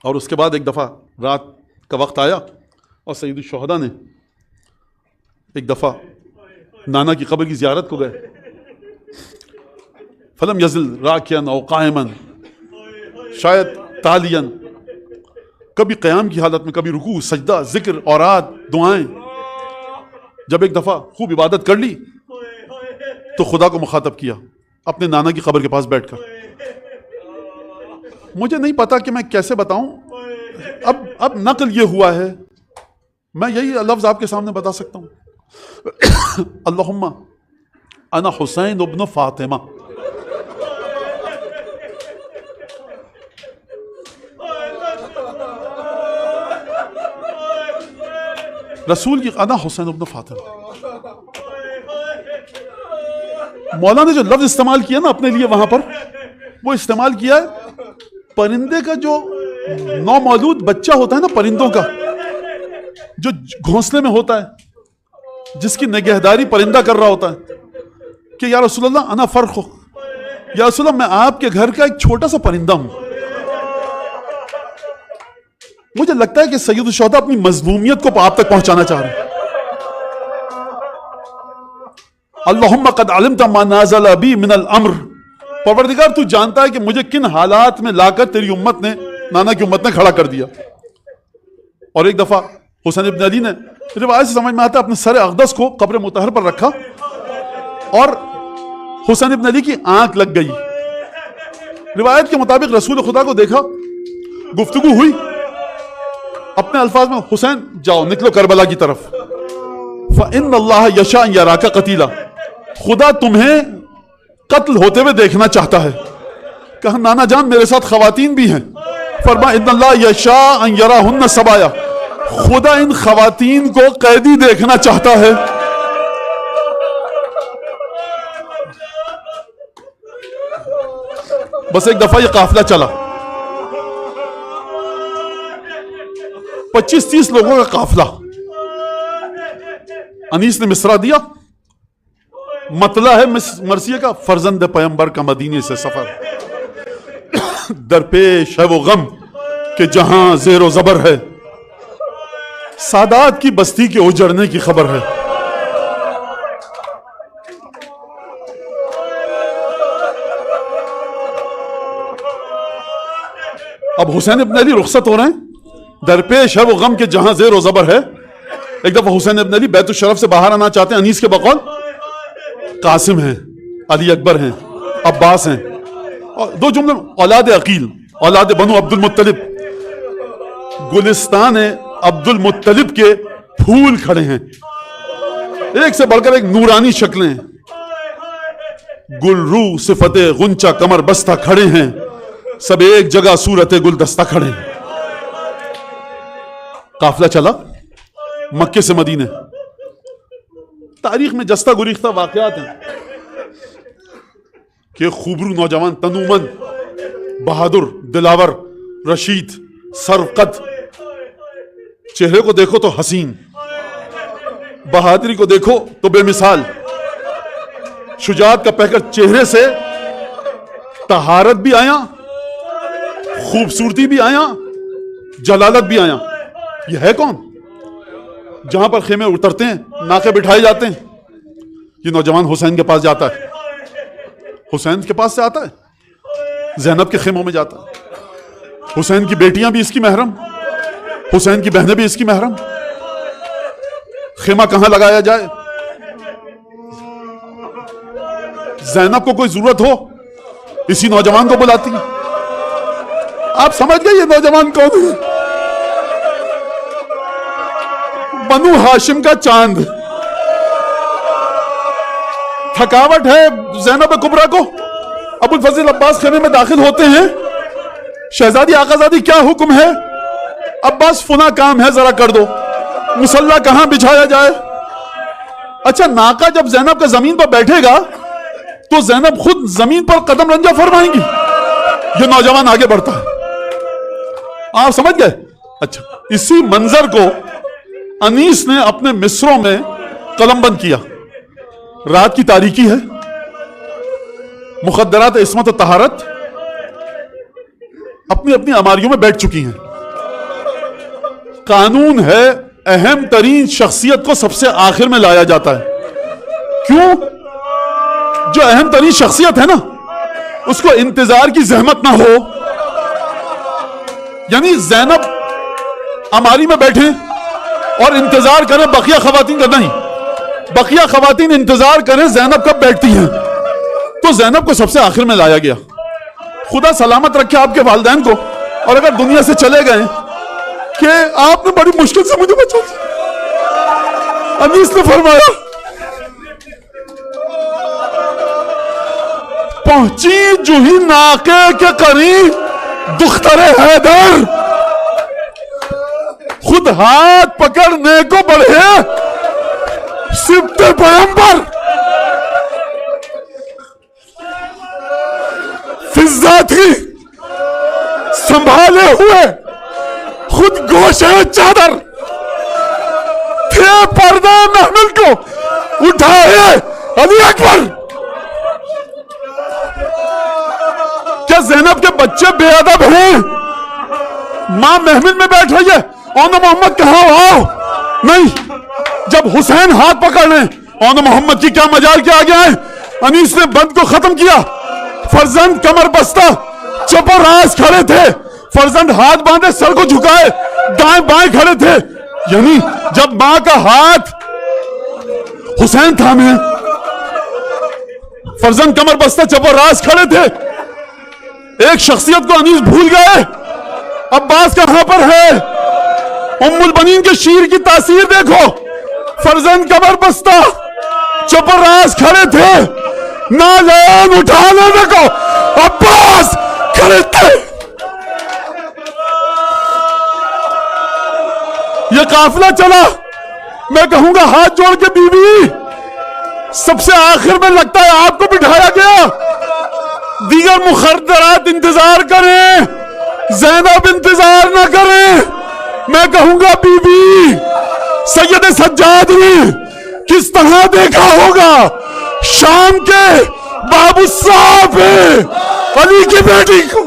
और उसके बाद एक दफ़ा रात का वक्त आया और सैयदुल शुहदा ने एक दफ़ा नाना की कब्र की ज़ियारत को गए। फलम यज़िल राकियन औ कायमन, शायद तालियन, कभी क़याम की हालत में, कभी रुकू, सजदा, जिक्र, औरात, दुआएं। जब एक दफ़ा खूब इबादत कर ली तो खुदा को मुखातब किया अपने नाना की कब्र के पास बैठकर। मुझे नहीं पता कि मैं कैसे बताऊं, अब नकल ये हुआ है, मैं यही लफ्ज़ आपके सामने बता सकता हूं। अल्लाहुम्मा अना हुसैन इब्न फातिमा। रसूल की अना हुसैन इब्न फातिमा। मौला ने जो लफ्ज इस्तेमाल किया ना अपने लिए वहां पर, वो इस्तेमाल किया है परिंदे का, जो नौमौलूद बच्चा होता है ना परिंदों का, जो घोंसले में होता है, जिसकी निगहदारी परिंदा कर रहा होता है, कि या रसूलल्लाह अना फर्ख, या रसूलल्लाह मैं आपके घर का एक छोटा सा परिंदा हूं। मुझे लगता है कि सैयदुल शुहदा अपनी मजलूमियत को आप तक पहुंचाना चाह रहे हैं। अल्लाहुम्मा क़द अलिमता मा नाज़ला बी मिनल अम्र, परवरदिगार तू जानता है कि मुझे किन हालात में लाकर तेरी उम्मत ने, नाना की उम्मत ने खड़ा कर दिया। और एक दफा हुसैन इब्न अली ने, रिवायत से समझ में आता है, अपने सर अक़दस को कब्र मुतहर पर रखा और हुसैन इब्न अली की आंख लग गई। रिवायत के मुताबिक रसूल खुदा को देखा, गुफ्तगू हुई, अपने अल्फाज में, हुसैन जाओ निकलो करबला की तरफ, फ़इन्नल्लाह यशा अन यराका क़तीला, खुदा तुम्हें कत्ल होते हुए देखना चाहता है। कहा नाना जान मेरे साथ खवातीन भी हैं। फरमा इन्नल्लाह यशा अन यराहुन्ना सबाया, खुदा इन खवातीन को कैदी देखना चाहता है। बस एक दफा ये काफिला चला, 25-30 लोगों का काफिला। अनीस ने मिसरा दिया, मतला है मरसिया का, फर्जंद पैगंबर का मदीने से सफर, दरपेश है वो गम कि जहां जेरो जबर है, सादात की बस्ती के उजड़ने की खबर है। अब हुसैन इब्न अली रुखसत हो रहे हैं, दरपेश है वो गम के जहां जेरो जबर है। एक दफा हुसैन इब्न अली बैतुल शरफ से बाहर आना चाहते हैं, अनीस के बकौल कासिम हैं, अली अकबर हैं, अब्बास हैं, और दो जुमले, औलाद अकील, औलाद बनु अब्दुल मुत्तलिब, गुलिस्तान अब्दुल मुत्तलिब के फूल खड़े हैं, एक से बढ़कर एक नूरानी शक्लें, गुलरू सिफते गुंचा कमर बस्ता खड़े हैं, सब एक जगह सूरत गुलदस्ता खड़े हैं। काफिला चला मक्के से मदीने। तारीख में जस्ता गुरीख्ता वाकयात हैं कि खूबरू नौजवान, तनुमन, बहादुर, दिलावर, रशीद, सरकत, चेहरे को देखो तो हसीन, बहादुरी को देखो तो बेमिसाल, शुजात का पहकर चेहरे से तहारत भी आया, खूबसूरती भी आया, जलालत भी आया। यह है कौन? जहां पर खेमे उतरते हैं, नाके बिठाए जाते हैं, ये नौजवान हुसैन के पास जाता है, हुसैन के पास से आता है, ज़ैनब के खेमों में जाता है, हुसैन की बेटियां भी इसकी महरम, हुसैन की बहनें भी इसकी महरम। खेमा कहां लगाया जाए? ज़ैनब को कोई जरूरत हो, इसी नौजवान को बुलाती है। आप समझ गए ये नौजवान कौन है? बनु हाशिम का चांद। थकावट है ज़ैनब कुबरा को, अबुल फजील अब्बास खेमे में दाखिल होते हैं, शहजादी आकाजादी क्या हुक्म है? अब्बास फुना काम है, जरा कर दो, मुसल्ला कहां बिछाया जाए? अच्छा, नाका जब ज़ैनब का जमीन पर बैठेगा तो ज़ैनब खुद जमीन पर कदम रंजा फरमाएंगी। ये नौजवान आगे बढ़ता है, आप समझ गए? अच्छा, इसी मंजर को अनीस ने अपने मिस्रों में कलमबंद किया। रात की तारीकी है, मुखद्दरात इस्मत और तहारत अपनी अपनी अमारियों में बैठ चुकी हैं। कानून है, अहम तरीन शख्सियत को सबसे आखिर में लाया जाता है। क्यों? जो अहम तरीन शख्सियत है ना, उसको इंतजार की जहमत ना हो। यानी ज़ैनब अमारी में बैठे और इंतजार करें बकिया खवातीन का नहीं, बकिया खवातीन इंतजार करें ज़ैनब कब बैठती हैं, तो ज़ैनब को सबसे आखिर में लाया गया। खुदा सलामत रखे आपके वालिदैन को, और अगर दुनिया से चले गए कि आपने बड़ी मुश्किल से मुझे बचा दिया। अनीस ने फरमाया, पहुंची जूही नाके के करीब दुख्तरे हैदर, खुद हाथ पकड़ने को बढ़े सिफ्ते पैगंबर, फिजा थी संभाले हुए खुद गोशे चादर, थे पर्दा महमिल को उठाए अली अकबर। क्या ज़ैनब के बच्चे बेअदब हैं? मां महमिल में बैठ रही है, औन मोहम्मद कहां आओ? नहीं, जब हुसैन हाथ पकड़ लें, औन मोहम्मद की क्या मजाल के आ गया है। अनीस ने बंद को खत्म किया। फर्जंद कमर बस्ता चपर राज खड़े थे, फर्जंद हाथ बांधे सर को झुकाए दाएं बाएं खड़े थे। यानी जब मां का हाथ हुसैन थामे, फर्जंद कमर बस्ता चपर राज खड़े थे। एक शख्सियत को अनीस भूल गए, अब्बास कहां पर है? उम्मुल बनीन के शीर की तासीर देखो, फर्जंद कमर बस्ता चपर राज खड़े थे, नालैन उठा लेने को अब्बास खड़े थे। ये काफिला चला, मैं कहूंगा हाथ जोड़ के बीवी, सबसे आखिर में लगता है आपको बिठाया गया। दीगर मुखद्दरात इंतजार करें, ज़ैनब इंतजार ना करें। मैं कहूंगा बीबी, सैयद सज्जाद ने किस तरह देखा होगा शाम के बाबू साहब अली की बेटी को।